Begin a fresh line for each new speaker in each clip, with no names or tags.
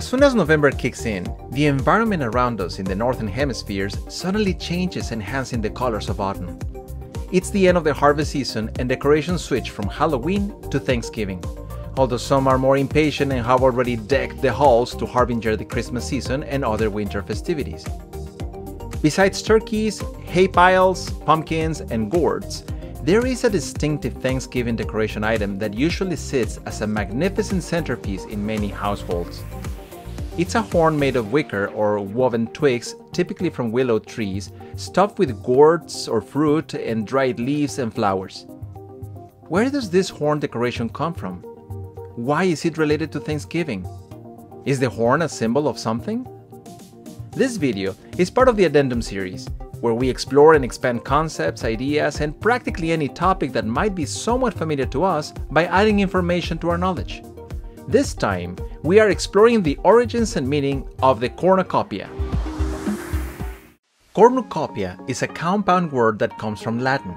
As soon as November kicks in, the environment around us in the northern hemispheres suddenly changes, enhancing the colors of autumn. It's the end of the harvest season and decorations switch from Halloween to Thanksgiving, although some are more impatient and have already decked the halls to harbinger the Christmas season and other winter festivities. Besides turkeys, hay piles, pumpkins, and gourds, there is a distinctive Thanksgiving decoration item that usually sits as a magnificent centerpiece in many households. It's a horn made of wicker or woven twigs, typically from willow trees, stuffed with gourds or fruit and dried leaves and flowers. Where does this horn decoration come from? Why is it related to Thanksgiving? Is the horn a symbol of something? This video is part of the Addendum series, where we explore and expand concepts, ideas, and practically any topic that might be somewhat familiar to us by adding information to our knowledge. This time, we are exploring the origins and meaning of the cornucopia. Cornucopia is a compound word that comes from Latin.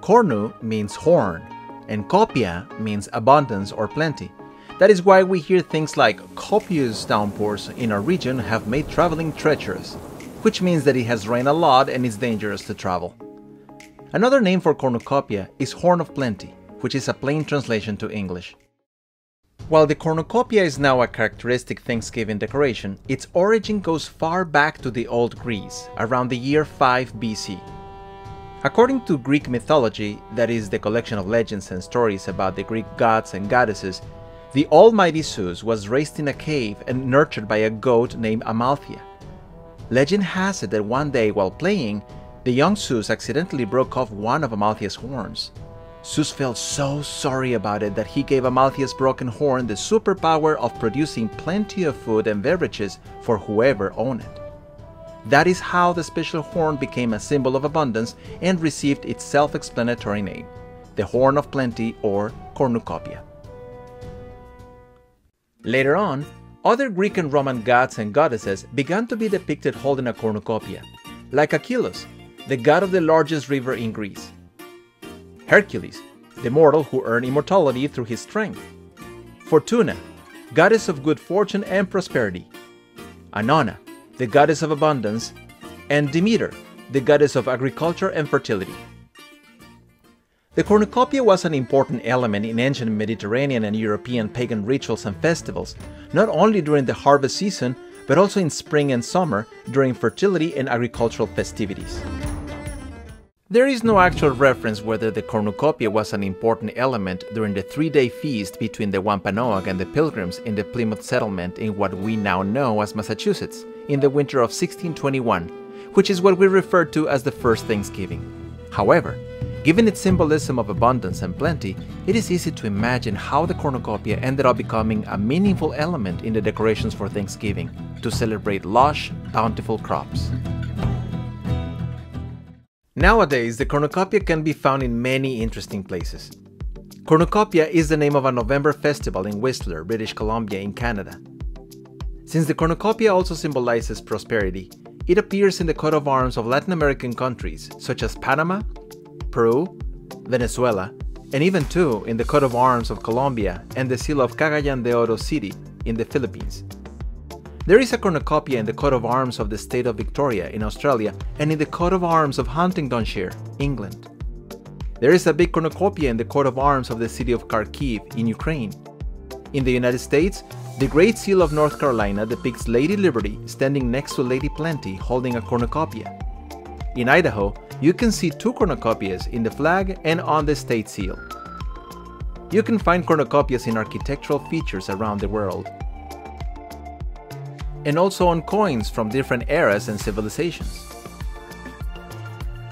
Cornu means horn, and copia means abundance or plenty. That is why we hear things like copious downpours in our region have made traveling treacherous, which means that it has rained a lot and is dangerous to travel. Another name for cornucopia is horn of plenty, which is a plain translation to English. While the cornucopia is now a characteristic Thanksgiving decoration, its origin goes far back to the Old Greece, around the year 5 BC. According to Greek mythology, that is the collection of legends and stories about the Greek gods and goddesses, the almighty Zeus was raised in a cave and nurtured by a goat named Amalthea. Legend has it that one day while playing, the young Zeus accidentally broke off one of Amalthea's horns. Zeus felt so sorry about it that he gave Amalthea's broken horn the superpower of producing plenty of food and beverages for whoever owned it. That is how the special horn became a symbol of abundance and received its self-explanatory name, the Horn of Plenty or Cornucopia. Later on, other Greek and Roman gods and goddesses began to be depicted holding a cornucopia, like Achilles, the god of the largest river in Greece; Hercules, the mortal who earned immortality through his strength; Fortuna, goddess of good fortune and prosperity; Annona, the goddess of abundance; and Demeter, the goddess of agriculture and fertility. The cornucopia was an important element in ancient Mediterranean and European pagan rituals and festivals, not only during the harvest season, but also in spring and summer during fertility and agricultural festivities. There is no actual reference whether the cornucopia was an important element during the three-day feast between the Wampanoag and the Pilgrims in the Plymouth settlement in what we now know as Massachusetts in the winter of 1621, which is what we refer to as the first Thanksgiving. However, given its symbolism of abundance and plenty, it is easy to imagine how the cornucopia ended up becoming a meaningful element in the decorations for Thanksgiving to celebrate lush, bountiful crops. Nowadays, the cornucopia can be found in many interesting places. Cornucopia is the name of a November festival in Whistler, British Columbia in Canada. Since the cornucopia also symbolizes prosperity, it appears in the coat of arms of Latin American countries such as Panama, Peru, Venezuela, and even too in the coat of arms of Colombia and the seal of Cagayan de Oro City in the Philippines. There is a cornucopia in the coat of arms of the state of Victoria in Australia and in the coat of arms of Huntingdonshire, England. There is a big cornucopia in the coat of arms of the city of Kharkiv in Ukraine. In the United States, the Great Seal of North Carolina depicts Lady Liberty standing next to Lady Plenty holding a cornucopia. In Idaho, you can see two cornucopias in the flag and on the state seal. You can find cornucopias in architectural features around the world, and also on coins from different eras and civilizations.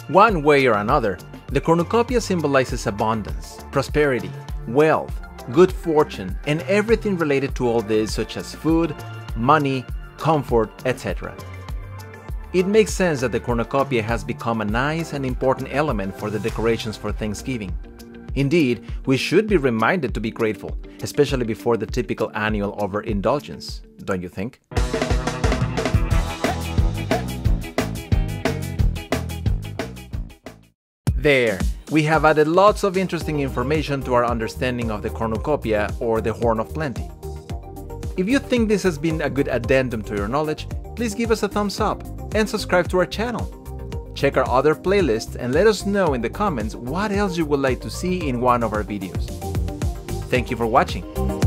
One way or another, the cornucopia symbolizes abundance, prosperity, wealth, good fortune, and everything related to all this, such as food, money, comfort, etc. It makes sense that the cornucopia has become a nice and important element for the decorations for Thanksgiving. Indeed, we should be reminded to be grateful, especially before the typical annual overindulgence, don't you think? There, we have added lots of interesting information to our understanding of the cornucopia or the Horn of Plenty. If you think this has been a good addendum to your knowledge, please give us a thumbs up and subscribe to our channel. Check our other playlists and let us know in the comments what else you would like to see in one of our videos. Thank you for watching.